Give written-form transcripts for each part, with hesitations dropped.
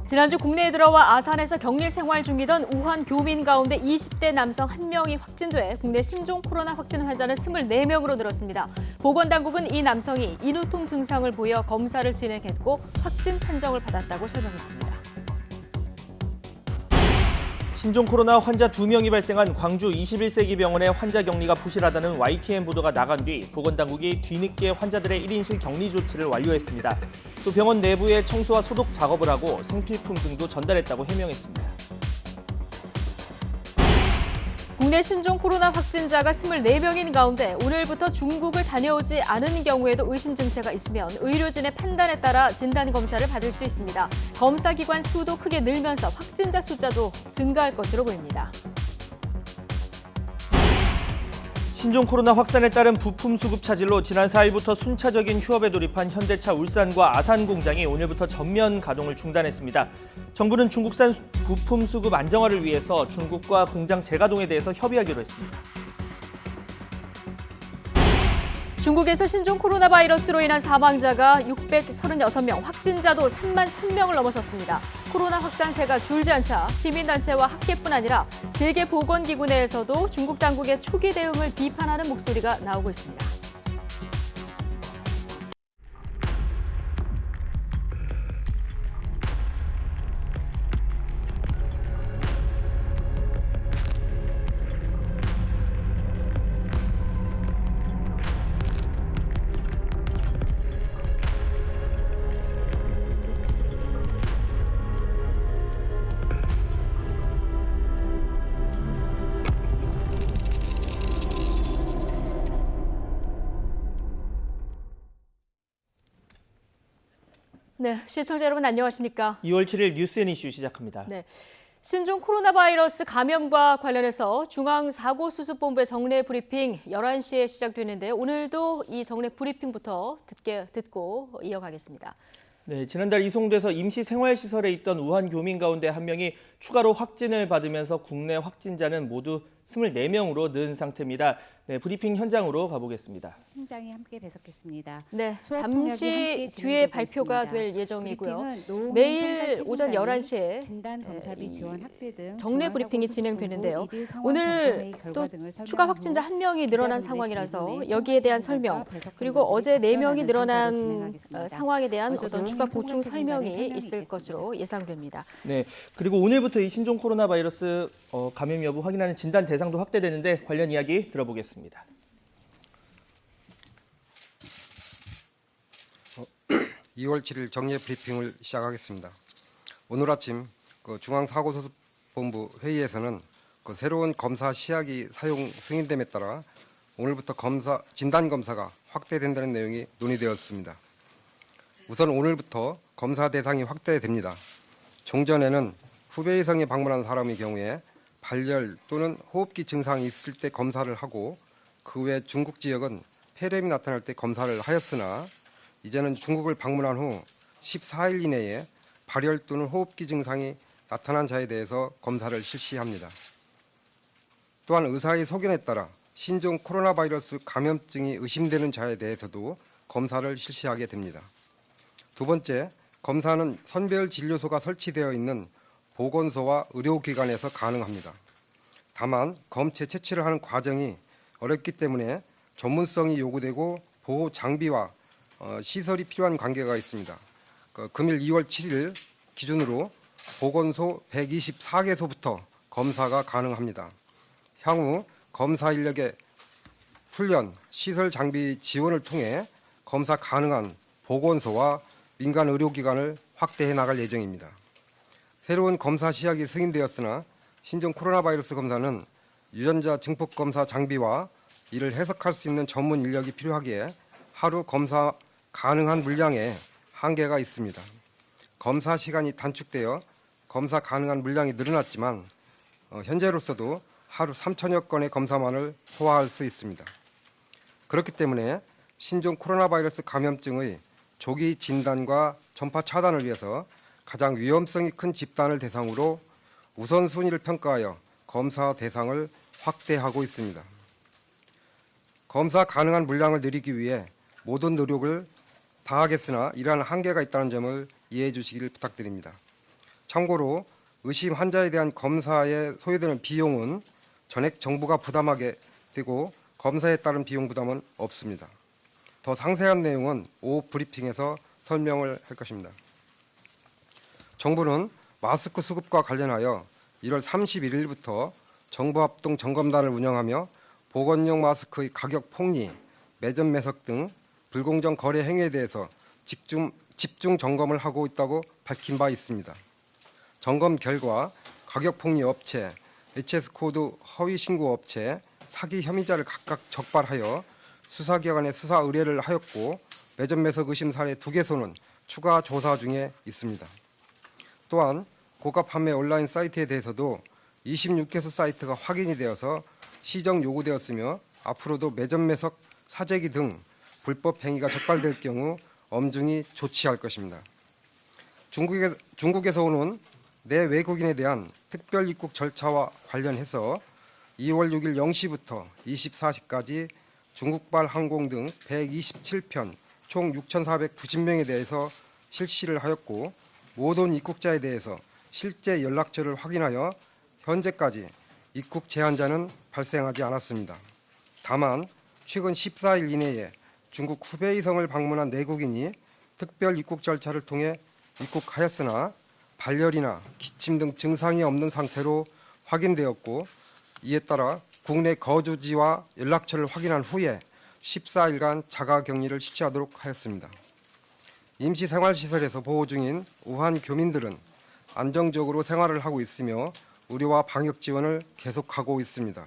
지난주 국내에 들어와 아산에서 격리 생활 중이던 우한 교민 가운데 20대 남성 1명이 확진돼 국내 신종 코로나 확진 환자는 24명으로 늘었습니다. 보건당국은 이 남성이 인후통 증상을 보여 검사를 진행했고 확진 판정을 받았다고 설명했습니다. 신종 코로나 환자 2명이 발생한 광주 21세기 병원의 환자 격리가 부실하다는 YTN 보도가 나간 뒤 보건당국이 뒤늦게 환자들의 1인실 격리 조치를 완료했습니다. 또 병원 내부에 청소와 소독 작업을 하고 생필품 등도 전달했다고 해명했습니다. 국내 신종 코로나 확진자가 24명인 가운데 오늘부터 중국을 다녀오지 않은 경우에도 의심 증세가 있으면 의료진의 판단에 따라 진단검사를 받을 수 있습니다. 검사기관 수도 크게 늘면서 확진자 숫자도 증가할 것으로 보입니다. 신종 코로나 확산에 따른 부품 수급 차질로 지난 4일부터 순차적인 휴업에 돌입한 현대차 울산과 아산 공장이 오늘부터 전면 가동을 중단했습니다. 정부는 중국산 부품 수급 안정화를 위해서 중국과 공장 재가동에 대해서 협의하기로 했습니다. 중국에서 신종 코로나 바이러스로 인한 사망자가 636명, 확진자도 3만 1,000명을 넘어섰습니다. 코로나 확산세가 줄지 않자 시민단체와 학계뿐 아니라 세계보건기구 내에서도 중국 당국의 초기 대응을 비판하는 목소리가 나오고 있습니다. 네, 시청자 여러분 안녕하십니까? 2월 7일 뉴스앤 이슈 시작합니다. 네, 신종 코로나 바이러스 감염과 관련해서 중앙사고수습본부의 정례 브리핑 11시에 시작되는데요. 오늘도 이 정례 브리핑부터 듣고 이어가겠습니다. 네, 지난달 이송돼서 임시생활시설에 있던 우한 교민 가운데 1명이 추가로 확진을 받으면서 국내 확진자는 모두 24명으로 는 상태입니다. 네, 브리핑 현장으로 가보겠습니다. 현장에 함께 배석했습니다. 네, 잠시 뒤에 발표가 될 예정이고요. 매일 오전 11시에 정례 브리핑이 진행되는데요. 오늘 또 추가 확진자 1명이 늘어난 상황이라서 여기에 대한 설명, 그리고 어제 4명이 늘어난 상황에 대한 어떤 추가 보충 설명이 있을 것으로 예상됩니다. 네, 그리고 오늘부터 이 신종 코로나 바이러스 감염 여부 확인하는 진단 대상도 확대되는데 관련 이야기 들어보겠습니다. 2월 7일 정례 브리핑을 시작하겠습니다. 오늘 아침 중앙사고수습본부 회의에서는 새로운 검사 시약이 사용 승인됨에 따라 오늘부터 진단검사가 확대된다는 내용이 논의되었습니다. 우선 오늘부터 검사 대상이 확대됩니다. 종전에는 후베이성에 방문한 사람의 경우에 발열 또는 호흡기 증상이 있을 때 검사를 하고 그 외 중국 지역은 폐렴이 나타날 때 검사를 하였으나 이제는 중국을 방문한 후 14일 이내에 발열 또는 호흡기 증상이 나타난 자에 대해서 검사를 실시합니다. 또한 의사의 소견에 따라 신종 코로나 바이러스 감염증이 의심되는 자에 대해서도 검사를 실시하게 됩니다. 두 번째, 검사는 선별 진료소가 설치되어 있는 보건소와 의료기관에서 가능합니다. 다만 검체 채취를 하는 과정이 어렵기 때문에 전문성이 요구되고 보호 장비와 시설이 필요한 관계가 있습니다. 금일 2월 7일 기준으로 보건소 124개소부터 검사가 가능합니다. 향후 검사 인력의 훈련, 시설 장비 지원을 통해 검사 가능한 보건소와 민간 의료기관을 확대해 나갈 예정입니다. 새로운 검사 시약이 승인되었으나 신종 코로나 바이러스 검사는 유전자 증폭 검사 장비와 이를 해석할 수 있는 전문 인력이 필요하기에 하루 검사 가능한 물량에 한계가 있습니다. 검사 시간이 단축되어 검사 가능한 물량이 늘어났지만 현재로서도 하루 3천여 건의 검사만을 소화할 수 있습니다. 그렇기 때문에 신종 코로나 바이러스 감염증의 조기 진단과 전파 차단을 위해서 가장 위험성이 큰 집단을 대상으로 우선순위를 평가하여 검사 대상을 확대하고 있습니다. 검사 가능한 물량을 늘리기 위해 모든 노력을 다하겠으나 이러한 한계가 있다는 점을 이해해 주시기를 부탁드립니다. 참고로 의심 환자에 대한 검사에 소요되는 비용은 전액 정부가 부담하게 되고 검사에 따른 비용 부담은 없습니다. 더 상세한 내용은 오후 브리핑에서 설명을 할 것입니다. 정부는 마스크 수급과 관련하여 1월 31일부터 정부 합동 점검단을 운영하며 보건용 마스크의 가격 폭리, 매점 매석 등 불공정 거래 행위에 대해서 집중 점검을 하고 있다고 밝힌 바 있습니다. 점검 결과 가격 폭리 업체, HS 코드 허위 신고 업체, 사기 혐의자를 각각 적발하여 수사기관에 수사 의뢰를 하였고 매점 매석 의심 사례 2개소는 추가 조사 중에 있습니다. 또한 고가 판매 온라인 사이트에 대해서도 26개소 사이트가 확인이 되어서 시정 요구되었으며 앞으로도 매점 매석, 사재기 등 불법 행위가 적발될 경우 엄중히 조치할 것입니다. 중국에서 오는 내 외국인에 대한 특별 입국 절차와 관련해서 2월 6일 0시부터 24시까지 중국발 항공 등 127편 총 6,490명에 대해서 실시를 하였고 모든 입국자에 대해서 실제 연락처를 확인하여 현재까지 입국 제한자는 발생하지 않았습니다. 다만 최근 14일 이내에 중국 후베이성을 방문한 내국인이 특별 입국 절차를 통해 입국하였으나 발열이나 기침 등 증상이 없는 상태로 확인되었고 이에 따라 국내 거주지와 연락처를 확인한 후에 14일간 자가격리를 실시하도록 하였습니다. 임시생활시설에서 보호 중인 우한 교민들은 안정적으로 생활을 하고 있으며 의료와 방역 지원을 계속하고 있습니다.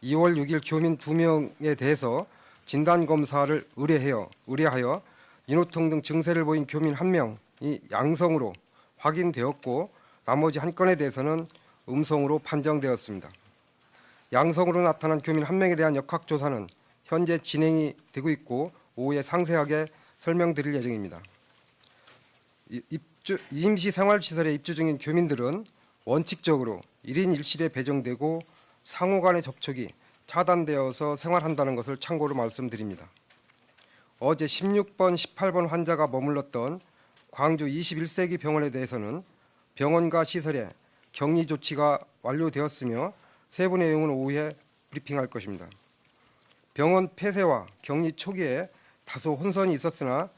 2월 6일 교민 2명에 대해서 진단검사를 의뢰하여 인후통 등 증세를 보인 교민 1명이 양성으로 확인되었고 나머지 1건에 대해서는 음성으로 판정되었습니다. 양성으로 나타난 교민 1명에 대한 역학조사는 현재 진행이 되고 있고 오후에 상세하게 설명드릴 예정입니다. 임시생활시설에 입주 중인 교민들은 원칙적으로 1인 1실에 배정되고 상호 간의 접촉이 차단되어서 생활한다는 것을 참고로 말씀드립니다. 어제 16번, 18번 환자가 머물렀던 광주 21세기 병원에 대해서는 병원과 시설에 격리 조치가 완료되었으며 세부 내용은 오후에 브리핑할 것입니다. 병원 폐쇄와 격리 초기에 다소 혼선이 있었으나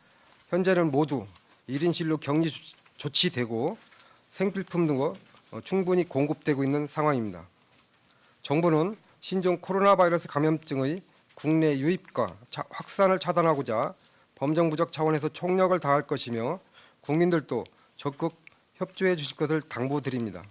현재는 모두 1인실로 격리 조치되고 생필품 등은 충분히 공급되고 있는 상황입니다. 정부는 신종 코로나 바이러스 감염증의 국내 유입과 확산을 차단하고자 범정부적 차원에서 총력을 다할 것이며 국민들도 적극 협조해 주실 것을 당부드립니다.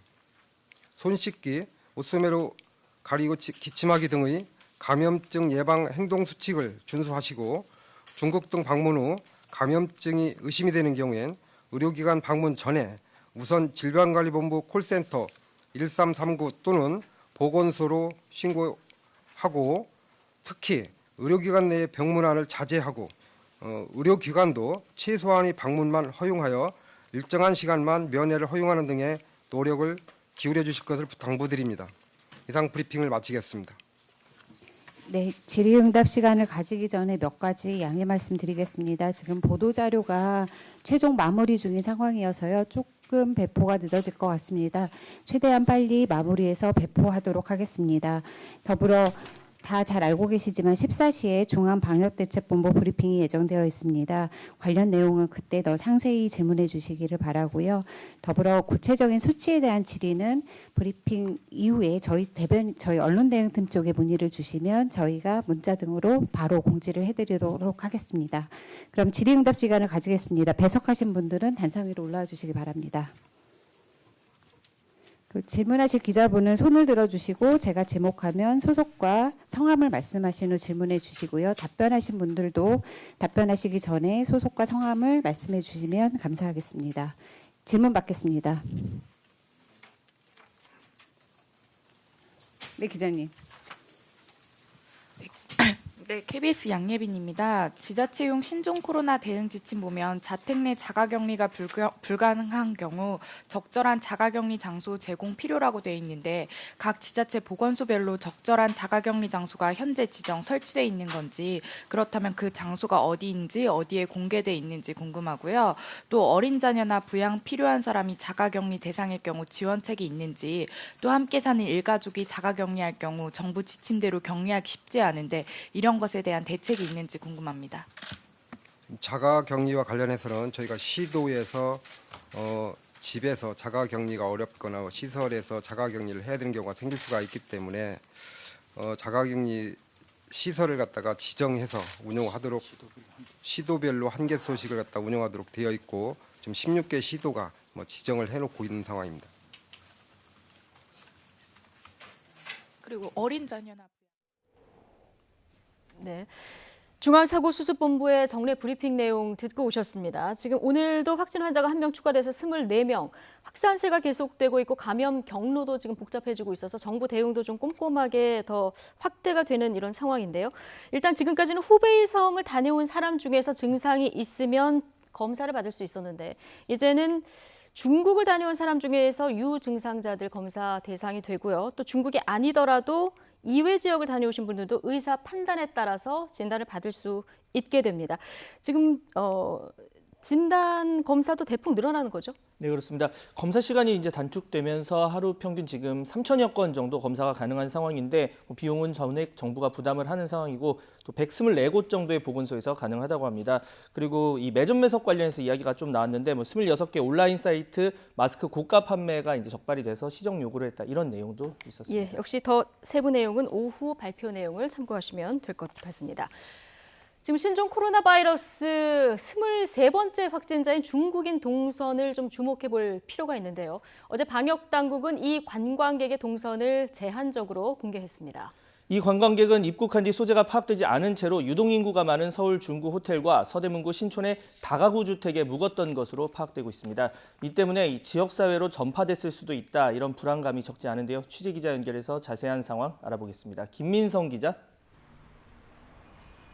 손 씻기, 옷소매로 가리고 기침하기 등의 감염증 예방 행동 수칙을 준수하시고 중국 등 방문 후 감염증이 의심이 되는 경우엔 의료기관 방문 전에 우선 질병관리본부 콜센터 1339 또는 보건소로 신고하고 특히 의료기관 내의 병문안을 자제하고 의료기관도 최소한의 방문만 허용하여 일정한 시간만 면회를 허용하는 등의 노력을 기울여 주실 것을 당부드립니다. 이상 브리핑을 마치겠습니다. 네, 질의응답 시간을 가지기 전에 몇 가지 양해 말씀드리겠습니다. 지금 보도자료가 최종 마무리 중인 상황이어서요. 조금 배포가 늦어질 것 같습니다. 최대한 빨리 마무리해서 배포하도록 하겠습니다. 더불어 다 잘 알고 계시지만 14시에 중앙방역대책본부 브리핑이 예정되어 있습니다. 관련 내용은 그때 더 상세히 질문해 주시기를 바라고요. 더불어 구체적인 수치에 대한 질의는 브리핑 이후에 저희 언론대응팀 쪽에 문의를 주시면 저희가 문자 등으로 바로 공지를 해드리도록 하겠습니다. 그럼 질의응답 시간을 가지겠습니다. 배석하신 분들은 단상 위로 올라와 주시기 바랍니다. 질문하실 기자분은 손을 들어주시고 제가 제목하면 소속과 성함을 말씀하신 후 질문해 주시고요. 답변하신 분들도 답변하시기 전에 소속과 성함을 말씀해 주시면 감사하겠습니다. 질문 받겠습니다. 네, 기자님. 네, KBS 양예빈입니다. 지자체용 신종 코로나 대응 지침 보면 자택 내 자가격리가 불가능한 경우 적절한 자가격리 장소 제공 필요라고 되어 있는데 각 지자체 보건소별로 적절한 자가격리 장소가 현재 지정 설치돼 있는 건지 그렇다면 그 장소가 어디인지 어디에 공개돼 있는지 궁금하고요. 또 어린 자녀나 부양 필요한 사람이 자가격리 대상일 경우 지원책이 있는지 또 함께 사는 일가족이 자가격리할 경우 정부 지침대로 격리하기 쉽지 않은데 이런 것에 대한 대책이 있는지 궁금합니다. 자가격리와 관련해서는 저희가 시도에서 집에서 자가격리가 어렵거나 시설에서 자가격리를 해야 되는 경우가 생길 수가 있기 때문에 자가격리 시설을 갖다가 지정해서 운영하도록 시도별로 한 개소씩을 갖다 운영하도록 되어 있고 지금 16개 시도가 지정을 해놓고 있는 상황입니다. 그리고 어린 자녀나 네. 중앙사고수습본부의 정례 브리핑 내용 듣고 오셨습니다. 지금 오늘도 확진 환자가 1명 추가돼서 24명, 확산세가 계속되고 있고 감염 경로도 지금 복잡해지고 있어서 정부 대응도 좀 꼼꼼하게 더 확대가 되는 이런 상황인데요. 일단 지금까지는 후베이성을 다녀온 사람 중에서 증상이 있으면 검사를 받을 수 있었는데 이제는 중국을 다녀온 사람 중에서 유증상자들 검사 대상이 되고요. 또 중국이 아니더라도 이외 지역을 다녀오신 분들도 의사 판단에 따라서 진단을 받을 수 있게 됩니다. 지금 진단 검사도 대폭 늘어나는 거죠? 네, 그렇습니다. 검사 시간이 이제 단축되면서 하루 평균 지금 3천여 건 정도 검사가 가능한 상황인데 비용은 전액 정부가 부담을 하는 상황이고 또 124곳 정도의 보건소에서 가능하다고 합니다. 그리고 이 매점 매석 관련해서 이야기가 좀 나왔는데 26개 온라인 사이트 마스크 고가 판매가 이제 적발이 돼서 시정 요구를 했다. 이런 내용도 있었습니다. 예, 역시 더 세부 내용은 오후 발표 내용을 참고하시면 될 것 같습니다. 지금 신종 코로나 바이러스 23번째 확진자인 중국인 동선을 좀 주목해 볼 필요가 있는데요. 어제 방역 당국은 이 관광객의 동선을 제한적으로 공개했습니다. 이 관광객은 입국한 뒤 소재가 파악되지 않은 채로 유동인구가 많은 서울 중구 호텔과 서대문구 신촌의 다가구 주택에 묵었던 것으로 파악되고 있습니다. 이 때문에 이 지역사회로 전파됐을 수도 있다. 이런 불안감이 적지 않은데요. 취재기자 연결해서 자세한 상황 알아보겠습니다. 김민성 기자.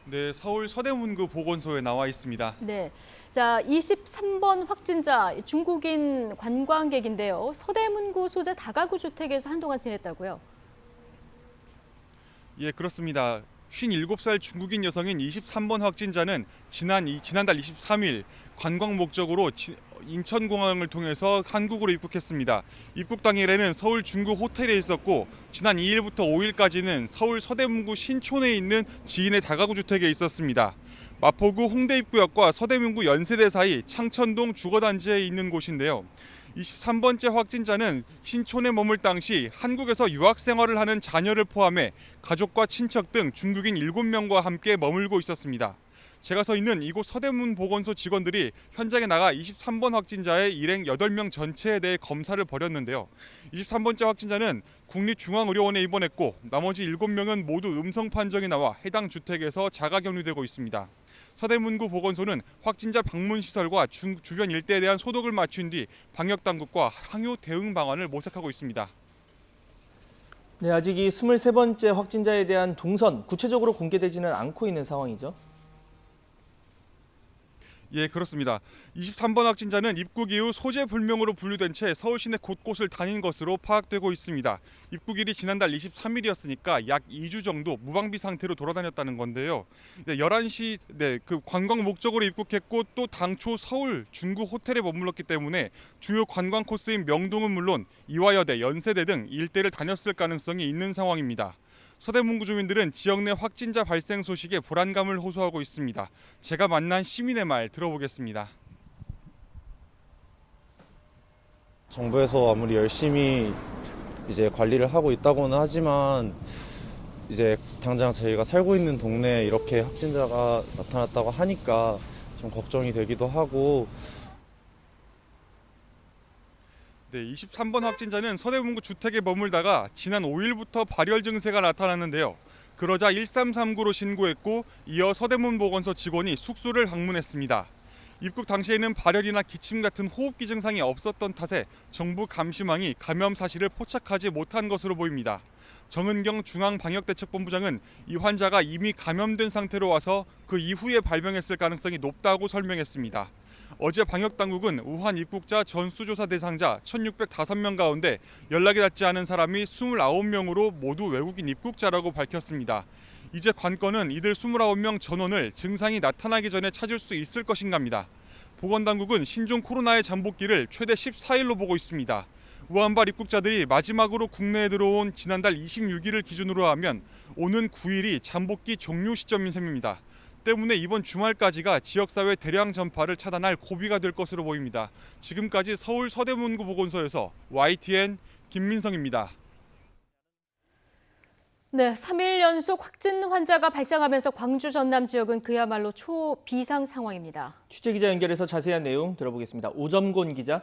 네, 서울 서대문구 보건소에 나와 있습니다. 네, 자 23번 확진자 중국인 관광객인데요. 서대문구 소재 다가구 주택에서 한동안 지냈다고요? 예, 그렇습니다. 57살 중국인 여성인 23번 확진자는 지난달 23일 관광 목적으로 인천공항을 통해서 한국으로 입국했습니다. 입국 당일에는 서울 중구 호텔에 있었고 지난 2일부터 5일까지는 서울 서대문구 신촌에 있는 지인의 다가구 주택에 있었습니다. 마포구 홍대 입구역과 서대문구 연세대 사이 창천동 주거단지에 있는 곳인데요. 23번째 확진자는 신촌에 머물 당시 한국에서 유학 생활을 하는 자녀를 포함해 가족과 친척 등 중국인 7명과 함께 머물고 있었습니다. 제가 서 있는 이곳 서대문 보건소 직원들이 현장에 나가 23번 확진자의 일행 8명 전체에 대해 검사를 벌였는데요. 23번째 확진자는 국립중앙의료원에 입원했고 나머지 7명은 모두 음성 판정이 나와 해당 주택에서 자가격리되고 있습니다. 서대문구 보건소는 확진자 방문 시설과 주변 일대에 대한 소독을 마친 뒤 방역당국과 항유 대응 방안을 모색하고 있습니다. 네, 아직 이 23번째 확진자에 대한 동선 구체적으로 공개되지는 않고 있는 상황이죠. 예, 그렇습니다. 23번 확진자는 입국 이후 소재 불명으로 분류된 채 서울 시내 곳곳을 다닌 것으로 파악되고 있습니다. 입국일이 지난달 23일이었으니까 약 2주 정도 무방비 상태로 돌아다녔다는 건데요. 11시 그 관광 목적으로 입국했고 또 당초 서울 중구 호텔에 머물렀기 때문에 주요 관광 코스인 명동은 물론 이화여대, 연세대 등 일대를 다녔을 가능성이 있는 상황입니다. 서대문구 주민들은 지역 내 확진자 발생 소식에 불안감을 호소하고 있습니다. 제가 만난 시민의 말 들어보겠습니다. 정부에서 아무리 열심히 이제 관리를 하고 있다고는 하지만 이제 당장 저희가 살고 있는 동네에 이렇게 확진자가 나타났다고 하니까 좀 걱정이 되기도 하고. 네, 23번 확진자는 서대문구 주택에 머물다가 지난 5일부터 발열 증세가 나타났는데요. 그러자 1339로 신고했고 이어 서대문 보건소 직원이 숙소를 방문했습니다. 입국 당시에는 발열이나 기침 같은 호흡기 증상이 없었던 탓에 정부 감시망이 감염 사실을 포착하지 못한 것으로 보입니다. 정은경 중앙방역대책본부장은 이 환자가 이미 감염된 상태로 와서 그 이후에 발병했을 가능성이 높다고 설명했습니다. 어제 방역당국은 우한 입국자 전수조사 대상자 1,605명 가운데 연락이 닿지 않은 사람이 29명으로 모두 외국인 입국자라고 밝혔습니다. 이제 관건은 이들 29명 전원을 증상이 나타나기 전에 찾을 수 있을 것인가입니다. 보건당국은 신종 코로나의 잠복기를 최대 14일로 보고 있습니다. 우한발 입국자들이 마지막으로 국내에 들어온 지난달 26일을 기준으로 하면 오는 9일이 잠복기 종료 시점인 셈입니다. 때문에 이번 주말까지가 지역사회 대량 전파를 차단할 고비가 될 것으로 보입니다. 지금까지 서울 서대문구 보건소에서 YTN 김민성입니다. 네, 3일 연속 확진 환자가 발생하면서 광주 전남 지역은 그야말로 초비상 상황입니다. 취재기자 연결해서 자세한 내용 들어보겠습니다. 오점곤 기자.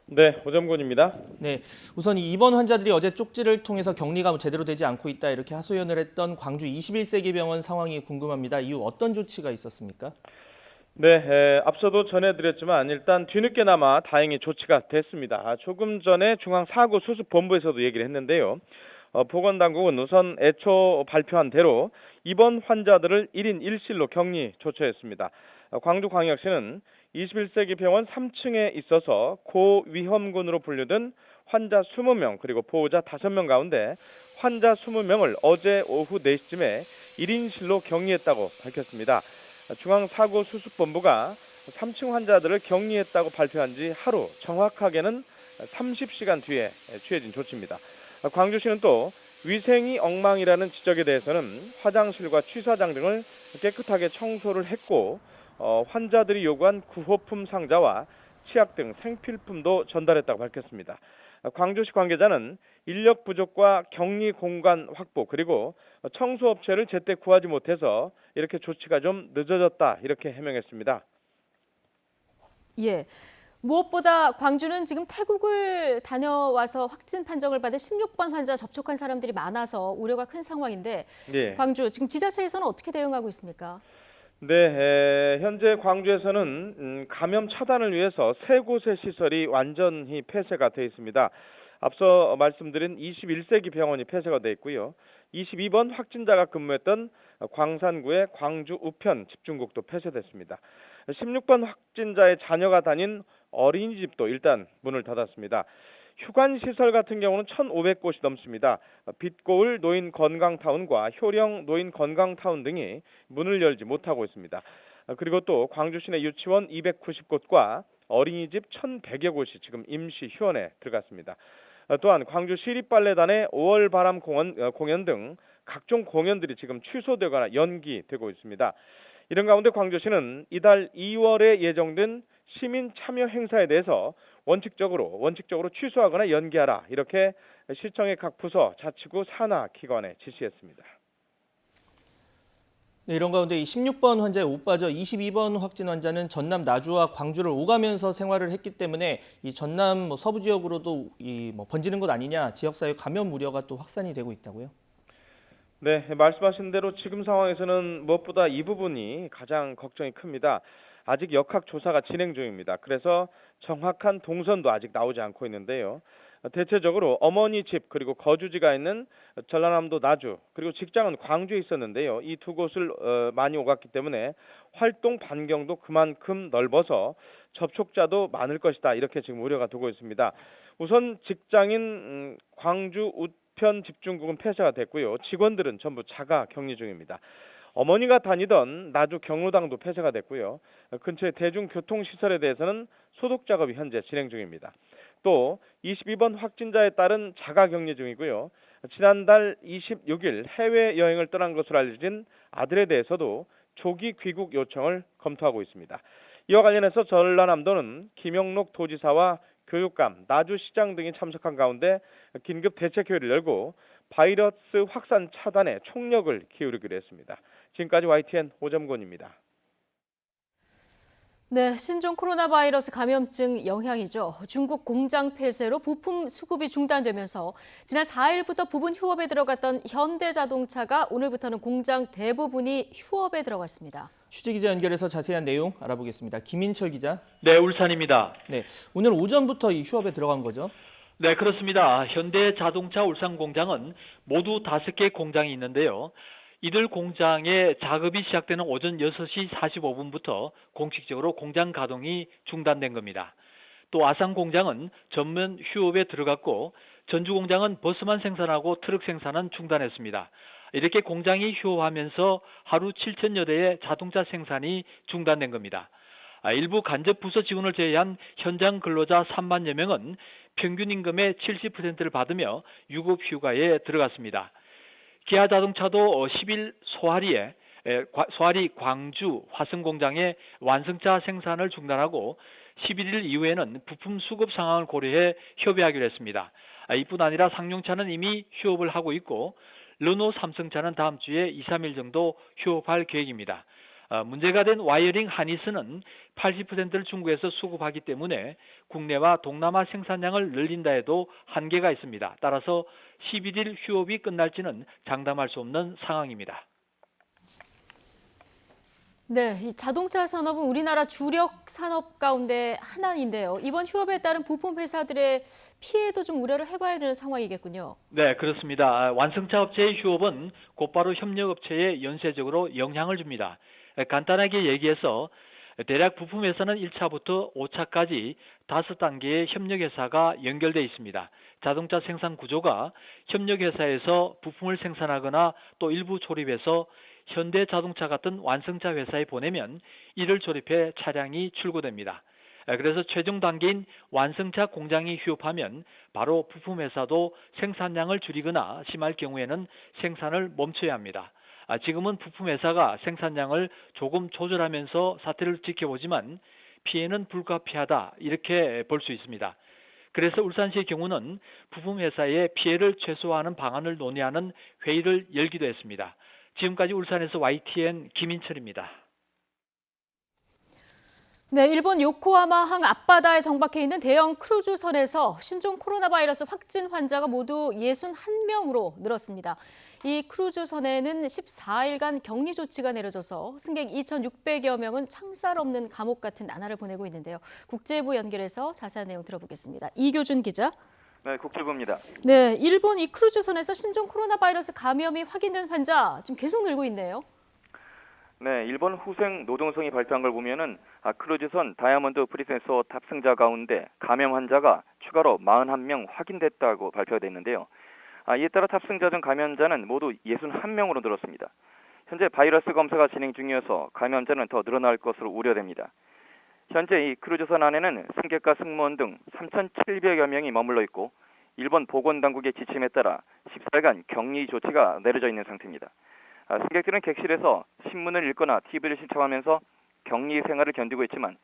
네, 오점곤입니다. 네, 우선 이 입원 환자들이 어제 쪽지를 통해서 격리가 제대로 되지 않고 있다 이렇게 하소연을 했던 광주 21세기 병원 상황이 궁금합니다. 이후 어떤 조치가 있었습니까? 네, 앞서도 전해드렸지만 일단 뒤늦게나마 다행히 조치가 됐습니다. 조금 전에 중앙사고수습본부에서도 얘기를 했는데요. 보건당국은 우선 애초 발표한 대로 입원 환자들을 1인 1실로 격리 조처했습니다. 광주광역시는 21세기 병원 3층에 있어서 고위험군으로 분류된 환자 20명 그리고 보호자 5명 가운데 환자 20명을 어제 오후 4시쯤에 1인실로 격리했다고 밝혔습니다. 중앙사고수습본부가 3층 환자들을 격리했다고 발표한 지 하루, 정확하게는 30시간 뒤에 취해진 조치입니다. 광주시는 또 위생이 엉망이라는 지적에 대해서는 화장실과 취사장 등을 깨끗하게 청소를 했고 환자들이 요구한 구호품 상자와 치약 등 생필품도 전달했다고 밝혔습니다. 광주시 관계자는 인력 부족과 격리 공간 확보 그리고 청소업체를 제때 구하지 못해서 이렇게 조치가 좀 늦어졌다 이렇게 해명했습니다. 예. 무엇보다 광주는 지금 태국을 다녀와서 확진 판정을 받은 16번 환자 접촉한 사람들이 많아서 우려가 큰 상황인데 네. 광주 지금 지자체에서는 어떻게 대응하고 있습니까? 네, 현재 광주에서는 감염 차단을 위해서 3곳의 시설이 완전히 폐쇄가 되어 있습니다. 앞서 말씀드린 21세기 병원이 폐쇄가 되어 있고요. 22번 확진자가 근무했던 광산구의 광주 우편 집중국도 폐쇄됐습니다. 16번 확진자의 자녀가 다닌 어린이집도 일단 문을 닫았습니다. 휴관시설 같은 경우는 1,500곳이 넘습니다. 빛고을 노인건강타운과 효령 노인건강타운 등이 문을 열지 못하고 있습니다. 그리고 또 광주 시내 유치원 290곳과 어린이집 1,100여 곳이 지금 임시 휴원에 들어갔습니다. 또한 광주 시립발레단의 5월 바람 공연 등 각종 공연들이 지금 취소되거나 연기되고 있습니다. 이런 가운데 광주시는 이달 2월에 예정된 시민 참여 행사에 대해서 원칙적으로 취소하거나 연기하라 이렇게 시청의 각 부서, 자치구, 산하 기관에 지시했습니다. 네, 이런 가운데 이 16번 환자의 못 빠져 22번 확진 환자는 전남 나주와 광주를 오가면서 생활을 했기 때문에 이 전남 서부 지역으로도 번지는 것 아니냐, 지역사회 감염 우려가 또 확산이 되고 있다고요? 네, 말씀하신 대로 지금 상황에서는 무엇보다 이 부분이 가장 걱정이 큽니다. 아직 역학조사가 진행 중입니다. 그래서 정확한 동선도 아직 나오지 않고 있는데요. 대체적으로 어머니 집 그리고 거주지가 있는 전라남도 나주 그리고 직장은 광주에 있었는데요. 이 두 곳을 많이 오갔기 때문에 활동 반경도 그만큼 넓어서 접촉자도 많을 것이다. 이렇게 지금 우려가 되고 있습니다. 우선 직장인 광주 우편 집중국은 폐쇄가 됐고요. 직원들은 전부 자가 격리 중입니다. 어머니가 다니던 나주 경로당도 폐쇄가 됐고요. 근처의 대중교통시설에 대해서는 소독 작업이 현재 진행 중입니다. 또 22번 확진자에 따른 자가격리 중이고요. 지난달 26일 해외여행을 떠난 것으로 알려진 아들에 대해서도 조기 귀국 요청을 검토하고 있습니다. 이와 관련해서 전라남도는 김영록 도지사와 교육감, 나주시장 등이 참석한 가운데 긴급 대책회의를 열고 바이러스 확산 차단에 총력을 기울이기로 했습니다. 지금까지 YTN 오점곤입니다. 네, 신종 코로나 바이러스 감염증 영향이죠. 중국 공장 폐쇄로 부품 수급이 중단되면서 지난 4일부터 부분 휴업에 들어갔던 현대자동차가 오늘부터는 공장 대부분이 휴업에 들어갔습니다. 취재기자 연결해서 자세한 내용 알아보겠습니다. 김인철 기자. 네, 울산입니다. 네, 오늘 오전부터 이 휴업에 들어간 거죠? 네, 그렇습니다. 현대자동차 울산 공장은 모두 5개 공장이 있는데요. 이들 공장의 작업이 시작되는 오전 6시 45분부터 공식적으로 공장 가동이 중단된 겁니다. 또 아산 공장은 전면 휴업에 들어갔고 전주 공장은 버스만 생산하고 트럭 생산은 중단했습니다. 이렇게 공장이 휴업하면서 하루 7천여 대의 자동차 생산이 중단된 겁니다. 일부 간접 부서 직원을 제외한 현장 근로자 3만여 명은 평균 임금의 70%를 받으며 유급 휴가에 들어갔습니다. 기아자동차도 10일 소하리 광주 화성 공장의 완성차 생산을 중단하고 11일 이후에는 부품 수급 상황을 고려해 협의하기로 했습니다. 이뿐 아니라 상용차는 이미 휴업을 하고 있고 르노 삼성차는 다음 주에 2, 3일 정도 휴업할 계획입니다. 문제가 된 와이어링 하니스는 80%를 중국에서 수급하기 때문에 국내와 동남아 생산량을 늘린다 해도 한계가 있습니다. 따라서 11일 휴업이 끝날지는 장담할 수 없는 상황입니다. 네, 이 자동차 산업은 우리나라 주력 산업 가운데 하나인데요. 이번 휴업에 따른 부품 회사들의 피해도 좀 우려를 해봐야 되는 상황이겠군요. 네, 그렇습니다. 완성차 업체의 휴업은 곧바로 협력업체에 연쇄적으로 영향을 줍니다. 간단하게 얘기해서 대략 부품 회사는 1차부터 5차까지 5단계의 협력회사가 연결돼 있습니다. 자동차 생산 구조가 협력회사에서 부품을 생산하거나 또 일부 조립해서 현대자동차 같은 완성차 회사에 보내면 이를 조립해 차량이 출고됩니다. 그래서 최종 단계인 완성차 공장이 휴업하면 바로 부품 회사도 생산량을 줄이거나 심할 경우에는 생산을 멈춰야 합니다. 지금은 부품 회사가 생산량을 조금 조절하면서 사태를 지켜보지만 피해는 불가피하다 이렇게 볼 수 있습니다. 그래서 울산시의 경우는 부품 회사의 피해를 최소화하는 방안을 논의하는 회의를 열기도 했습니다. 지금까지 울산에서 YTN 김인철입니다. 네, 일본 요코하마항 앞바다에 정박해 있는 대형 크루즈선에서 신종 코로나 바이러스 확진 환자가 모두 61명으로 늘었습니다. 이 크루즈선에는 14일간 격리 조치가 내려져서 승객 2,600여 명은 창살 없는 감옥 같은 나날을 보내고 있는데요. 국제부 연결해서 자세한 내용 들어보겠습니다. 이교준 기자. 네, 국제부입니다. 네, 일본 이 크루즈선에서 신종 코로나 바이러스 감염이 확인된 환자 지금 계속 늘고 있네요. 네, 일본 후생 노동성이 발표한 걸 보면은 크루즈선 다이아몬드 프린세스 탑승자 가운데 감염 환자가 추가로 41명 확인됐다고 발표됐는데요. 이에 따라 탑승자 중 감염자는 모두 61명으로 늘었습니다. 현재 바이러스 검사가 진행 중이어서 감염자는 더 늘어날 것으로 우려됩니다. 현재 이 크루즈선 안에는 승객과 승무원 등 3,700여 명이 머물러 있고 일본 보건당국의 지침에 따라 14일간 격리 조치가 내려져 있는 상태입니다. 승객들은 객실에서 신문을 읽거나 TV를 시청하면서 격리 생활을 견디고 있지만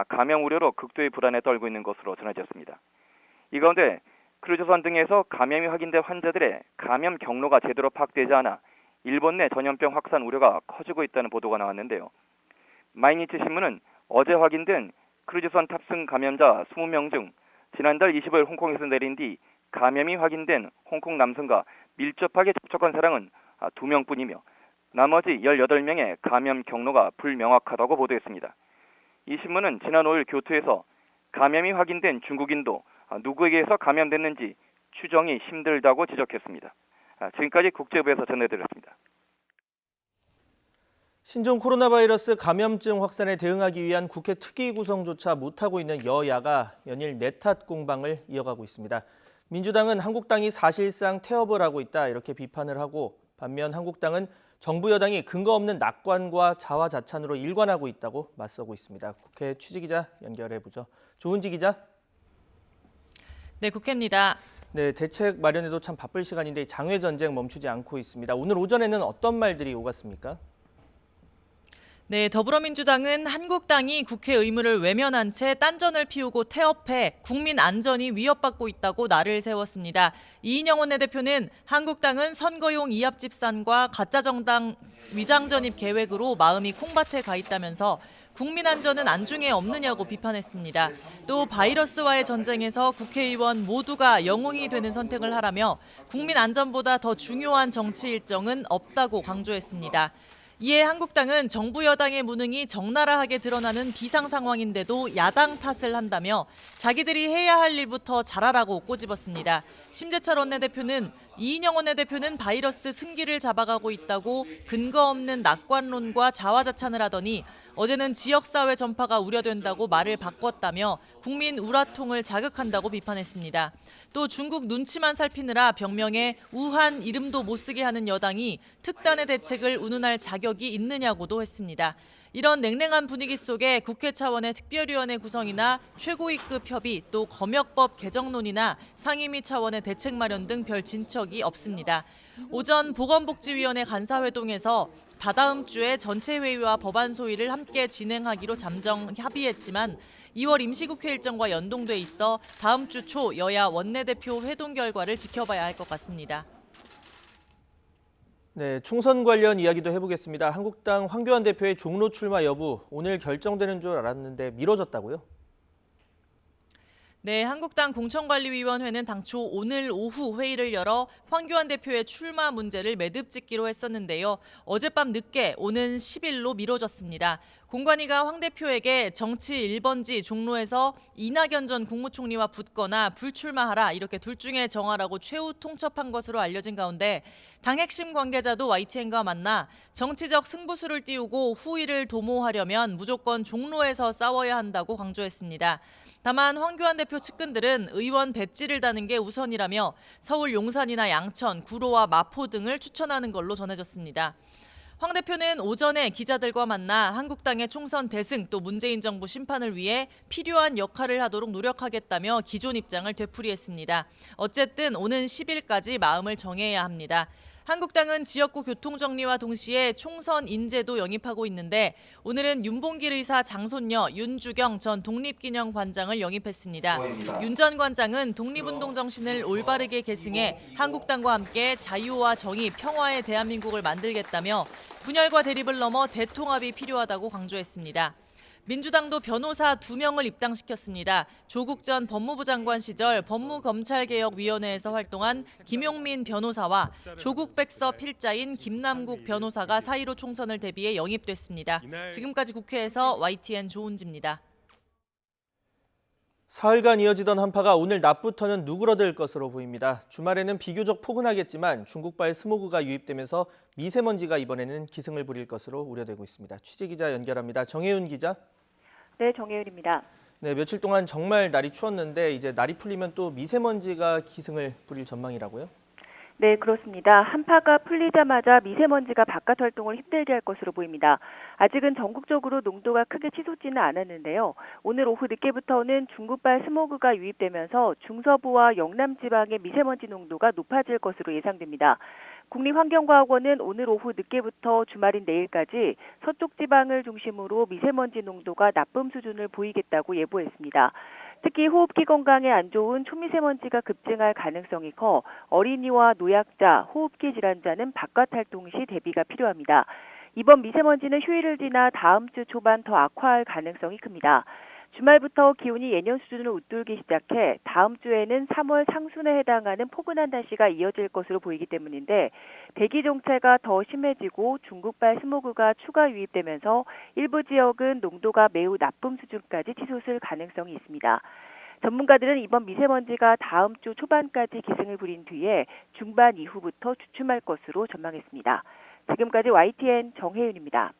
감염 우려로 극도의 불안에 떨고 있는 것으로 전해졌습니다. 이 가운데 크루즈선 등에서 감염이 확인된 환자들의 감염 경로가 제대로 파악되지 않아 일본 내 전염병 확산 우려가 커지고 있다는 보도가 나왔는데요. 마이니치 신문은 어제 확인된 크루즈선 탑승 감염자 20명 중 지난달 25일 홍콩에서 내린 뒤 감염이 확인된 홍콩 남성과 밀접하게 접촉한 사람은 2명뿐이며 나머지 18명의 감염 경로가 불명확하다고 보도했습니다. 이 신문은 지난 5일 교토에서 감염이 확인된 중국인도 누구에게서 감염됐는지 추정이 힘들다고 지적했습니다. 지금까지 국제부에서 전해드렸습니다. 신종 코로나 바이러스 감염증 확산에 대응하기 위한 국회 특위 구성조차 못하고 있는 여야가 연일 내탓 공방을 이어가고 있습니다. 민주당은 한국당이 사실상 태업을 하고 있다 이렇게 비판을 하고 반면 한국당은 정부 여당이 근거 없는 낙관과 자화자찬으로 일관하고 있다고 맞서고 있습니다. 국회 취재기자 연결해보죠. 조은지 기자. 네, 국회입니다. 네, 대책 마련에도 참 바쁠 시간인데 장외 전쟁 멈추지 않고 있습니다. 오늘 오전에는 어떤 말들이 오갔습니까? 네, 더불어민주당은 한국당이 국회 의무를 외면한 채 딴전을 피우고 태업해 국민 안전이 위협받고 있다고 날을 세웠습니다. 이인영 원내대표는 한국당은 선거용 이합 집산과 가짜 정당 위장 전입 계획으로 마음이 콩밭에 가 있다면서 국민 안전은 안중에 없느냐고 비판했습니다. 또 바이러스와의 전쟁에서 국회의원 모두가 영웅이 되는 선택을 하라며 국민 안전보다 더 중요한 정치 일정은 없다고 강조했습니다. 이에 한국당은 정부 여당의 무능이 적나라하게 드러나는 비상 상황인데도 야당 탓을 한다며 자기들이 해야 할 일부터 잘하라고 꼬집었습니다. 심재철 원내대표는 이인영 원내대표는 바이러스 승기를 잡아가고 있다고 근거 없는 낙관론과 자화자찬을 하더니 어제는 지역사회 전파가 우려된다고 말을 바꿨다며 국민 우라통을 자극한다고 비판했습니다. 또 중국 눈치만 살피느라 병명에 우한 이름도 못 쓰게 하는 여당이 특단의 대책을 운운할 자격이 있느냐고도 했습니다. 이런 냉랭한 분위기 속에 국회 차원의 특별위원회 구성이나 최고위급 협의, 또 검역법 개정론이나 상임위 차원의 대책 마련 등 별 진척이 없습니다. 오전 보건복지위원회 간사회동에서 다다음 주에 전체 회의와 법안 소위를 함께 진행하기로 잠정 합의했지만 2월 임시국회 일정과 연동돼 있어 다음 주 초 여야 원내대표 회동 결과를 지켜봐야 할 것 같습니다. 네, 총선 관련 이야기도 해보겠습니다. 한국당 황교안 대표의 종로 출마 여부 오늘 결정되는 줄 알았는데 미뤄졌다고요? 네, 한국당 공천관리위원회는 당초 오늘 오후 회의를 열어 황교안 대표의 출마 문제를 매듭짓기로 했었는데요. 어젯밤 늦게 오는 10일로 미뤄졌습니다. 공관위가 황 대표에게 정치 1번지 종로에서 이낙연 전 국무총리와 붙거나 불출마하라 이렇게 둘 중에 정하라고 최후 통첩한 것으로 알려진 가운데 당 핵심 관계자도 YTN과 만나 정치적 승부수를 띄우고 후위를 도모하려면 무조건 종로에서 싸워야 한다고 강조했습니다. 다만 황교안 대표 측근들은 의원 배지를 다는 게 우선이라며 서울 용산이나 양천, 구로와 마포 등을 추천하는 걸로 전해졌습니다. 황 대표는 오전에 기자들과 만나 한국당의 총선 대승 또 문재인 정부 심판을 위해 필요한 역할을 하도록 노력하겠다며 기존 입장을 되풀이했습니다. 어쨌든 오는 10일까지 마음을 정해야 합니다. 한국당은 지역구 교통정리와 동시에 총선 인재도 영입하고 있는데 오늘은 윤봉길 의사 장손녀 윤주경 전 독립기념관장을 영입했습니다. 윤 전 관장은 독립운동 정신을 올바르게 계승해 한국당과 함께 자유와 정의, 평화의 대한민국을 만들겠다며 분열과 대립을 넘어 대통합이 필요하다고 강조했습니다. 민주당도 변호사 2명을 입당시켰습니다. 조국 전 법무부 장관 시절 법무검찰개혁위원회에서 활동한 김용민 변호사와 조국 백서 필자인 김남국 변호사가 4.15 총선을 대비해 영입됐습니다. 지금까지 국회에서 YTN 조은지입니다. 사흘간 이어지던 한파가 오늘 낮부터는 누그러들 것으로 보입니다. 주말에는 비교적 포근하겠지만 중국발 스모그가 유입되면서 미세먼지가 이번에는 기승을 부릴 것으로 우려되고 있습니다. 취재기자 연결합니다. 정혜윤 기자. 네, 정혜윤입니다. 네, 며칠 동안 정말 날이 추웠는데 이제 날이 풀리면 또 미세먼지가 기승을 부릴 전망이라고요? 네, 그렇습니다. 한파가 풀리자마자 미세먼지가 바깥 활동을 힘들게 할 것으로 보입니다. 아직은 전국적으로 농도가 크게 치솟지는 않았는데요. 오늘 오후 늦게부터는 중국발 스모그가 유입되면서 중서부와 영남 지방의 미세먼지 농도가 높아질 것으로 예상됩니다. 국립환경과학원은 오늘 오후 늦게부터 주말인 내일까지 서쪽 지방을 중심으로 미세먼지 농도가 나쁨 수준을 보이겠다고 예보했습니다. 특히 호흡기 건강에 안 좋은 초미세먼지가 급증할 가능성이 커 어린이와 노약자, 호흡기 질환자는 바깥 활동 시 대비가 필요합니다. 이번 미세먼지는 휴일을 지나 다음 주 초반 더 악화할 가능성이 큽니다. 주말부터 기온이 예년 수준을 웃돌기 시작해 다음 주에는 3월 상순에 해당하는 포근한 날씨가 이어질 것으로 보이기 때문인데 대기 정체가 더 심해지고 중국발 스모그가 추가 유입되면서 일부 지역은 농도가 매우 나쁨 수준까지 치솟을 가능성이 있습니다. 전문가들은 이번 미세먼지가 다음 주 초반까지 기승을 부린 뒤에 중반 이후부터 주춤할 것으로 전망했습니다. 지금까지 YTN 정혜윤입니다.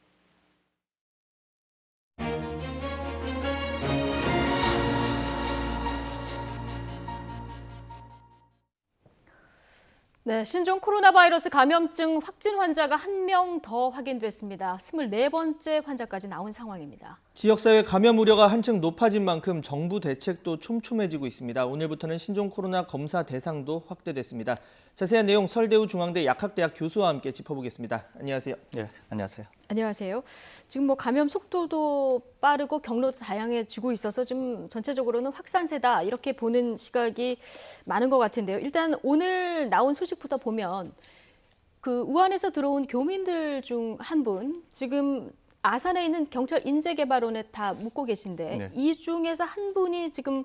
네, 신종 코로나 바이러스 감염증 확진 환자가 1명 더 확인됐습니다. 24번째 환자까지 나온 상황입니다. 지역사회 감염 우려가 한층 높아진 만큼 정부 대책도 촘촘해지고 있습니다. 오늘부터는 신종 코로나 검사 대상도 확대됐습니다. 자세한 내용 서울대우 중앙대 약학대학 교수와 함께 짚어보겠습니다. 안녕하세요. 네, 안녕하세요. 안녕하세요. 지금 감염 속도도 빠르고 경로도 다양해지고 있어서 좀 전체적으로는 확산세다 이렇게 보는 시각이 많은 것 같은데요. 일단 오늘 나온 소식부터 보면 우한에서 들어온 교민들 중 한 분 지금 아산에 있는 경찰 인재개발원에 다 묵고 계신데 네. 이 중에서 한 분이 지금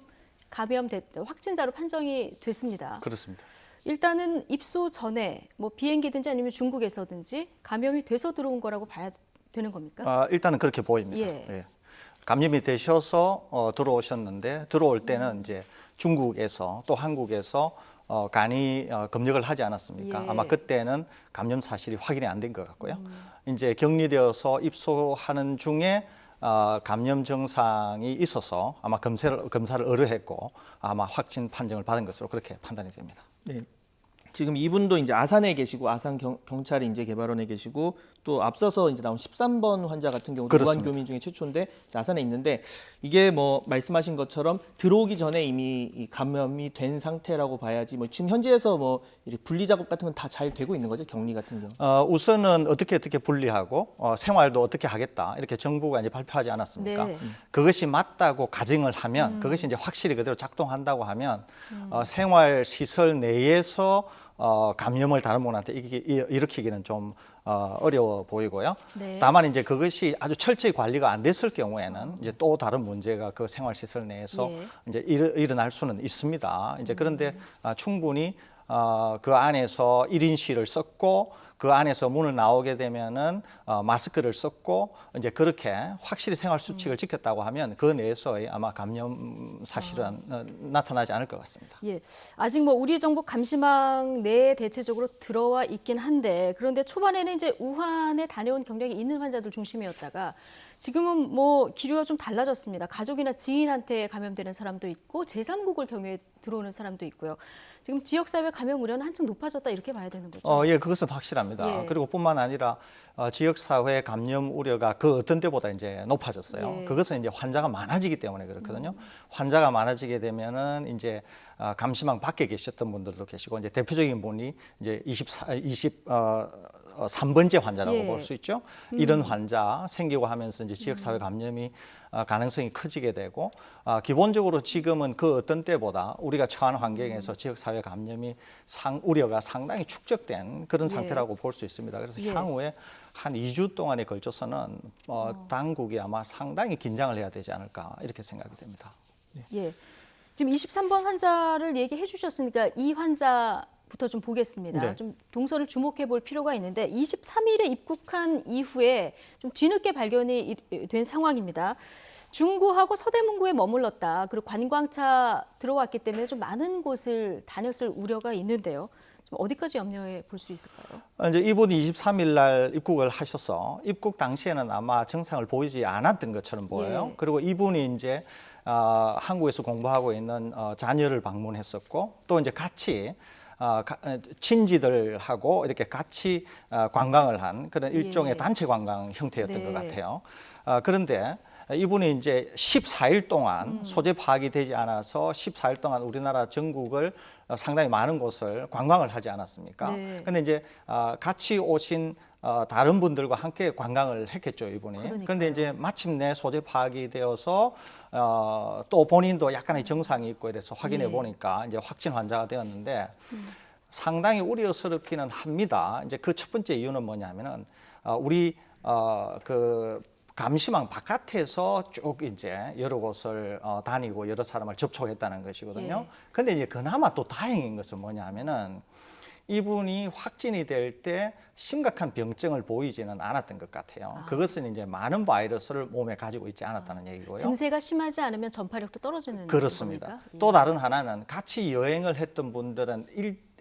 확진자로 판정이 됐습니다. 그렇습니다. 일단은 입소 전에 뭐 비행기든지 아니면 중국에서든지 감염이 돼서 들어온 거라고 봐야 되는 겁니까? 일단은 그렇게 보입니다. 예. 예. 감염이 되셔서 들어오셨는데 들어올 때는 이제 중국에서 또 한국에서 간이 검역을 하지 않았습니까? 예. 아마 그때는 감염 사실이 확인이 안 된 것 같고요. 이제 격리되어서 입소하는 중에 감염 증상이 있어서 아마 검사를 의뢰했고 아마 확진 판정을 받은 것으로 그렇게 판단이 됩니다. 네. 지금 이분도 이제 아산에 계시고 아산 경찰이 이제 개발원에 계시고 또 앞서서 이제 나온 13번 환자 같은 경우도 무한 교민 중에 최초인데 아산에 있는데 이게 뭐 말씀하신 것처럼 들어오기 전에 이미 이 감염이 된 상태라고 봐야지 뭐 지금 현지에서 뭐 이렇게 분리 작업 같은 건 다 잘 되고 있는 거죠, 격리 같은 경우. 우선은 어떻게 분리하고 생활도 어떻게 하겠다 이렇게 정부가 이제 발표하지 않았습니까? 네. 그것이 맞다고 가정을 하면 그것이 이제 확실히 그대로 작동한다고 하면 생활 시설 내에서 감염을 다른 분한테 일으키기는 좀 어려워 보이고요. 네. 다만 이제 그것이 아주 철저히 관리가 안 됐을 경우에는 이제 또 다른 문제가 그 생활 시설 내에서 예. 이제 일어날 수는 있습니다. 이제 그런데 충분히 그 안에서 1인실을 썼고 그 안에서 문을 나오게 되면은 마스크를 썼고 이제 그렇게 확실히 생활 수칙을 지켰다고 하면 그 내에서의 아마 감염 사실은 나타나지 않을 것 같습니다. 예, 아직 뭐 우리 정부 감시망 내에 대체적으로 들어와 있긴 한데 그런데 초반에는 이제 우한에 다녀온 경력이 있는 환자들 중심이었다가 지금은 뭐 기류가 좀 달라졌습니다. 가족이나 지인한테 감염되는 사람도 있고 제3국을 경유해 들어오는 사람도 있고요. 지금 지역사회 감염 우려는 한층 높아졌다 이렇게 봐야 되는 거죠? 예, 그것은 확실합니다. 예. 그리고 뿐만 아니라 지역사회 감염 우려가 그 어떤 때보다 이제 높아졌어요. 예. 그것은 이제 환자가 많아지기 때문에 그렇거든요. 환자가 많아지게 되면은 이제 감시망 밖에 계셨던 분들도 계시고 이제 대표적인 분이 이제 3번째 환자라고 예. 볼 수 있죠. 이런 환자 생기고 하면서 이제 지역사회 감염이 가능성이 커지게 되고 기본적으로 지금은 그 어떤 때보다 우리가 처한 환경에서 지역사회 감염이 우려가 상당히 축적된 그런 상태라고 볼 수 있습니다. 그래서 예. 향후에 한 2주 동안에 걸쳐서는 당국이 아마 상당히 긴장을 해야 되지 않을까 이렇게 생각이 됩니다. 예. 지금 23번 환자를 얘기해 주셨으니까 이 환자부터 좀 보겠습니다. 네. 좀 동선을 주목해 볼 필요가 있는데 23일에 입국한 이후에 좀 뒤늦게 발견이 된 상황입니다. 중구하고 서대문구에 머물렀다. 그리고 관광차 들어왔기 때문에 좀 많은 곳을 다녔을 우려가 있는데요. 좀 어디까지 염려해 볼 수 있을까요? 이제 이분이 23일 날 입국을 하셔서 입국 당시에는 아마 증상을 보이지 않았던 것처럼 보여요. 예. 그리고 이분이 이제 한국에서 공부하고 있는 자녀를 방문했었고 또 이제 같이 친지들하고 이렇게 같이 관광을 한 그런 일종의 예. 단체 관광 형태였던 네. 것 같아요. 그런데 이분이 이제 14일 동안 소재 파악이 되지 않아서 14일 동안 우리나라 전국을 상당히 많은 곳을 관광을 하지 않았습니까? 네. 근데 이제 같이 오신 다른 분들과 함께 관광을 했겠죠, 이분이. 그러니까요. 그런데 이제 마침내 소재 파악이 되어서 또 본인도 약간의 증상이 있고 이래서 확인해 예. 보니까 이제 확진 환자가 되었는데 상당히 우려스럽기는 합니다. 이제 그 첫 번째 이유는 뭐냐면은 우리 그 감시망 바깥에서 쭉 이제 여러 곳을 다니고 여러 사람을 접촉했다는 것이거든요. 예. 근데 이제 그나마 또 다행인 것은 뭐냐면은 이분이 확진이 될 때 심각한 병증을 보이지는 않았던 것 같아요. 그것은 이제 많은 바이러스를 몸에 가지고 있지 않았다는 얘기고요. 증세가 심하지 않으면 전파력도 떨어지는 그렇습니다. 겁니까? 예. 또 다른 하나는 같이 여행을 했던 분들은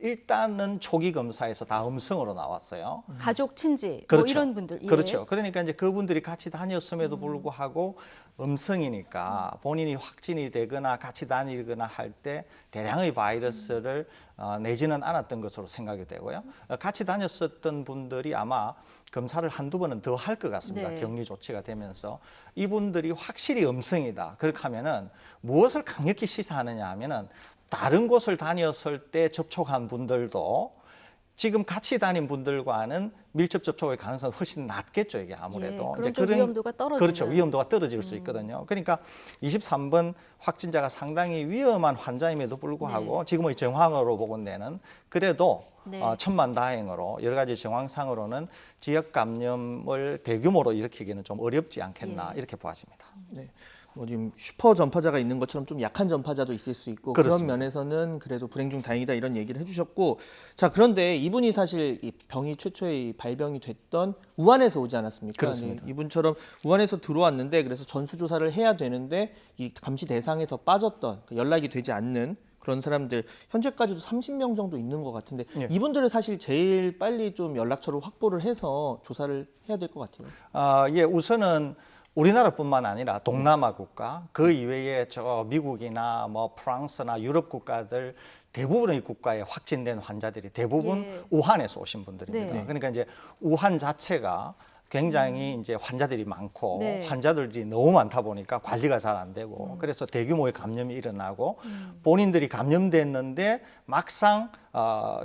일단은 초기 검사에서 다 음성으로 나왔어요. 가족, 친지 그렇죠. 뭐 이런 분들. 예. 그렇죠. 그러니까 이제 그분들이 같이 다녔음에도 불구하고 음성이니까 본인이 확진이 되거나 같이 다니거나 할 때 대량의 바이러스를 내지는 않았던 것으로 생각이 되고요. 같이 다녔었던 분들이 아마 검사를 한두 번은 더 할 것 같습니다. 네. 격리 조치가 되면서 이분들이 확실히 음성이다. 그렇게 하면은 무엇을 강력히 시사하느냐 하면은 다른 곳을 다녔을 때 접촉한 분들도 지금 같이 다닌 분들과는 밀접 접촉의 가능성이 훨씬 낮겠죠, 이게 아무래도. 예, 그럼 좀 위험도가 떨어지는. 그렇죠, 위험도가 떨어질 수 있거든요. 그러니까 23번 확진자가 상당히 위험한 환자임에도 불구하고 네. 지금의 정황으로 보건대는 그래도 네. 천만다행으로 여러 가지 정황상으로는 지역 감염을 대규모로 일으키기는 좀 어렵지 않겠나 예. 이렇게 보아집니다. 네. 뭐 지금 슈퍼 전파자가 있는 것처럼 좀 약한 전파자도 있을 수 있고 그렇습니다. 그런 면에서는 그래도 불행 중 다행이다 이런 얘기를 해주셨고 자 그런데 이분이 사실 이 병이 최초의 발병이 됐던 우한에서 오지 않았습니까? 그렇습니다. 네, 이분처럼 우한에서 들어왔는데 그래서 전수조사를 해야 되는데 이 감시 대상에서 빠졌던 연락이 되지 않는 그런 사람들 현재까지도 30명 정도 있는 것 같은데 예. 이분들을 사실 제일 빨리 좀 연락처를 확보를 해서 조사를 해야 될 것 같아요. 예, 우선은 우리나라뿐만 아니라 동남아 국가, 그 이외에 저 미국이나 뭐 프랑스나 유럽 국가들 대부분의 국가에 확진된 환자들이 대부분 예. 우한에서 오신 분들입니다. 네. 그러니까 이제 우한 자체가 굉장히 이제 환자들이 많고 네. 환자들이 너무 많다 보니까 관리가 잘 안 되고 그래서 대규모의 감염이 일어나고 본인들이 감염됐는데 막상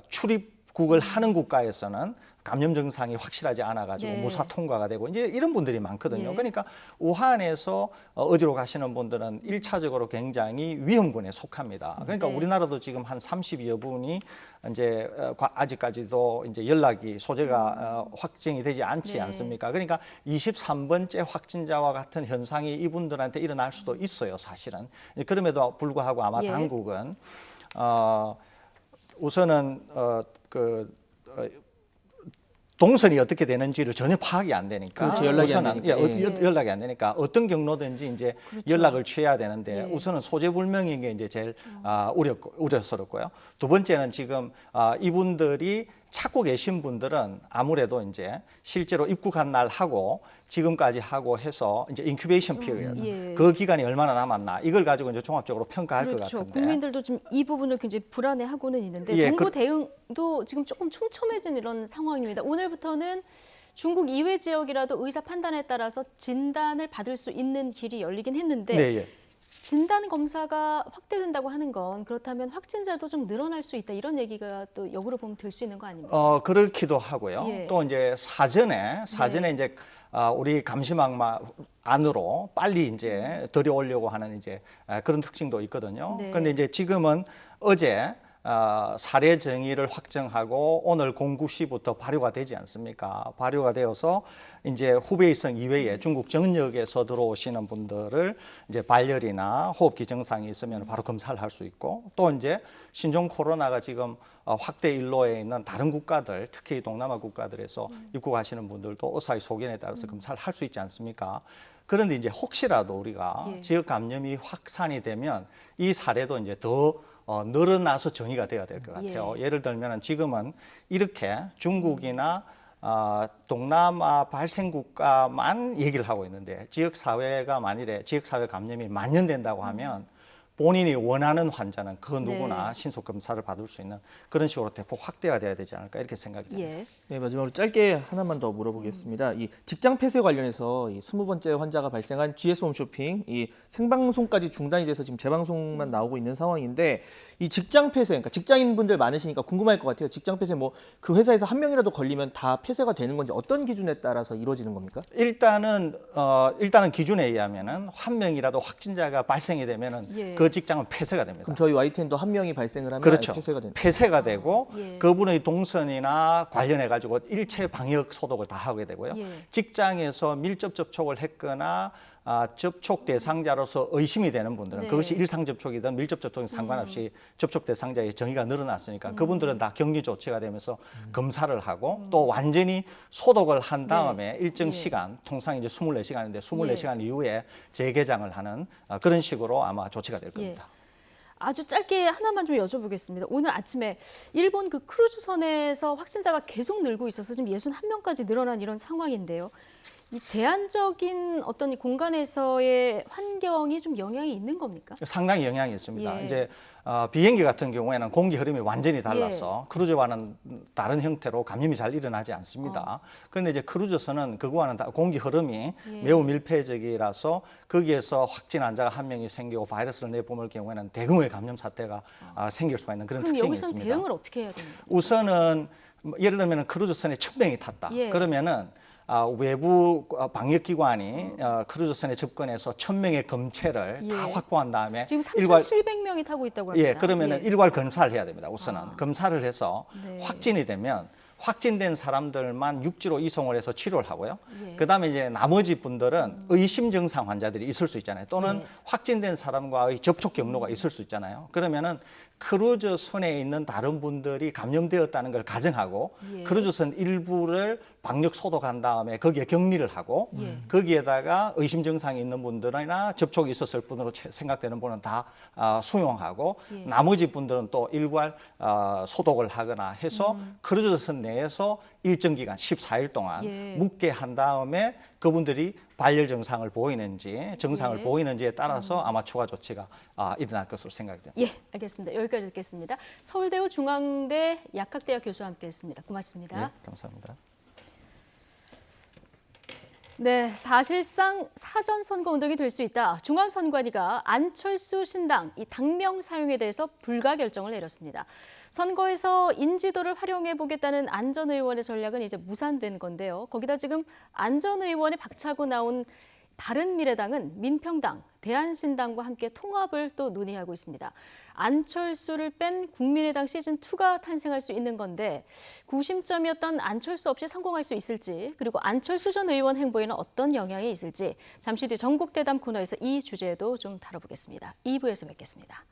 출입국을 하는 국가에서는 감염 증상이 확실하지 않아가지고 네. 무사 통과가 되고 이제 이런 분들이 많거든요. 예. 그러니까 우한에서 어디로 가시는 분들은 1차적으로 굉장히 위험군에 속합니다. 그러니까 네. 우리나라도 지금 한 30여 분이 이제 아직까지도 이제 연락이 소재가 확정이 되지 않지 네. 않습니까? 그러니까 23번째 확진자와 같은 현상이 이분들한테 일어날 수도 있어요, 사실은. 그럼에도 불구하고 아마 예. 당국은 우선은 동선이 어떻게 되는지를 전혀 파악이 안 되니까 그렇죠, 연락이 안 우선은 되니까. 예. 연락이 안 되니까 어떤 경로든지 이제 그렇죠. 연락을 취해야 되는데 예. 우선은 소재불명인 게 이제 제일 우려스럽고요. 두 번째는 지금 이분들이 찾고 계신 분들은 아무래도 이제 실제로 입국한 날 하고 지금까지 하고 해서 이제 인큐베이션 피리어드 예. 그 기간이 얼마나 남았나 이걸 가지고 이제 종합적으로 평가할 것 그렇죠. 같은데. 국민들도 지금 이 부분을 굉장히 불안해하고는 있는데 예, 정부 대응도 지금 조금 촘촘해진 이런 상황입니다. 오늘부터는 중국 이외 지역이라도 의사 판단에 따라서 진단을 받을 수 있는 길이 열리긴 했는데 네, 예. 진단 검사가 확대된다고 하는 건 그렇다면 확진자도 좀 늘어날 수 있다 이런 얘기가 또 역으로 보면 될 수 있는 거 아닙니까? 그렇기도 하고요. 예. 또 이제 사전에 네. 이제 우리 감시망마 안으로 빨리 이제 들여오려고 하는 이제 그런 특징도 있거든요. 네. 그런데 이제 지금은 어제 사례 정의를 확정하고 오늘 09시부터 발효가 되지 않습니까? 발효가 되어서 이제 후베이성 이외에 중국 전역에서 들어오시는 분들을 이제 발열이나 호흡기 증상이 있으면 바로 검사를 할 수 있고 또 이제 신종 코로나가 지금 확대 일로에 있는 다른 국가들, 특히 동남아 국가들에서 입국하시는 분들도 의사의 소견에 따라서 검사를 할 수 있지 않습니까? 그런데 이제 혹시라도 우리가 예. 지역 감염이 확산이 되면 이 사례도 이제 더 늘어나서 정의가 돼야 될 것 같아요. 예. 예를 들면 지금은 이렇게 중국이나 동남아 발생 국가만 얘기를 하고 있는데 지역 사회가 만일에 지역 사회 감염이 만연된다고 하면 본인이 원하는 환자는 그 누구나 네. 신속 검사를 받을 수 있는 그런 식으로 대폭 확대가 돼야 되지 않을까 이렇게 생각이 됩니다. 예. 네, 마지막으로 짧게 하나만 더 물어보겠습니다. 이 직장 폐쇄 관련해서 이 20번째 환자가 발생한 GS 홈쇼핑 이 생방송까지 중단이 돼서 지금 재방송만 나오고 있는 상황인데 이 직장 폐쇄, 그러니까 직장인분들 많으시니까 궁금할 것 같아요. 직장 폐쇄 뭐 그 회사에서 한 명이라도 걸리면 다 폐쇄가 되는 건지 어떤 기준에 따라서 이루어지는 겁니까? 일단은 기준에 의하면은 한 명이라도 확진자가 발생이 되면은 예. 그 직장은 폐쇄가 됩니다. 그럼 저희 YTN도 한 명이 발생을 하면 그렇죠. 폐쇄가 된다. 폐쇄가 되고 예. 그분의 동선이나 관련해 가지고 일체 방역 소독을 다 하게 되고요. 예. 직장에서 밀접 접촉을 했거나 접촉 대상자로서 의심이 되는 분들은 네. 그것이 일상 접촉이든 밀접 접촉이 상관없이 접촉 대상자의 정의가 늘어났으니까 그분들은 다 격리 조치가 되면서 검사를 하고 또 완전히 소독을 한 다음에 일정 예. 시간, 통상 이제 24시간인데 24시간 예. 이후에 재개장을 하는 그런 식으로 아마 조치가 될 겁니다. 아주 짧게 하나만 좀 여쭤보겠습니다. 오늘 아침에 일본 그 크루즈선에서 확진자가 계속 늘고 있어서 지금 61명까지 늘어난 이런 상황인데요. 이 제한적인 어떤 이 공간에서의 환경이 좀 영향이 있는 겁니까? 상당히 영향이 있습니다. 예. 이제 비행기 같은 경우에는 공기 흐름이 완전히 달라서 예. 크루즈와는 다른 형태로 감염이 잘 일어나지 않습니다. 그런데 이제 크루즈선은 그거와는 공기 흐름이 예. 매우 밀폐적이라서 거기에서 확진 환자가 한 명이 생기고 바이러스를 내뿜을 경우에는 대규모의 감염 사태가 생길 수가 있는 그런 그럼 특징이 여기서는 있습니다. 대응을 어떻게 해야 됩니까? 우선은 예를 들면 크루즈선에 1000명이 탔다. 예. 그러면은 외부 방역기관이 크루즈선에 접근해서 1000명의 검체를 다 예. 확보한 다음에 지금 3,700명이 타고 있다고 합니다. 그러면은 일괄 검사를 해야 됩니다. 우선은 검사를 해서 네. 확진이 되면 확진된 사람들만 육지로 이송을 해서 치료를 하고요. 예. 그다음에 이제 나머지 분들은 의심 증상 환자들이 있을 수 있잖아요. 또는 확진된 사람과의 접촉 경로가 있을 수 있잖아요. 그러면은 크루즈 선에 있는 다른 분들이 감염되었다는 걸 가정하고 예. 크루즈선 일부를 방역 소독한 다음에 거기에 격리를 하고 거기에다가 의심 증상이 있는 분들이나 접촉이 있었을 분으로 생각되는 분은 다 수용하고 나머지 분들은 또 일괄 소독을 하거나 해서 크루즈선 내에서 일정 기간 14일 동안 묵게 한 다음에 그분들이 발열 증상을 보이는지 증상을 보이는지에 따라서 아마 추가 조치가 일어날 것으로 생각이 됩니다. 예, 알겠습니다. 여기까지 듣겠습니다. 서울대우 중앙대 약학대학 교수와 함께했습니다. 고맙습니다. 네, 감사합니다. 네, 사실상 사전 선거 운동이 될 수 있다. 중앙선관위가 안철수 신당 이 당명 사용에 대해서 불가 결정을 내렸습니다. 선거에서 인지도를 활용해 보겠다는 안 전 의원의 전략은 이제 무산된 건데요. 거기다 지금 안 전 의원의 박차고 나온 바른미래당은 민평당, 대한신당과 함께 통합을 또 논의하고 있습니다. 안철수를 뺀 국민의당 시즌2가 탄생할 수 있는 건데 구심점이었던 안철수 없이 성공할 수 있을지 그리고 안철수 전 의원 행보에는 어떤 영향이 있을지 잠시 뒤 전국대담 코너에서 이 주제도 좀 다뤄보겠습니다. 2부에서 뵙겠습니다.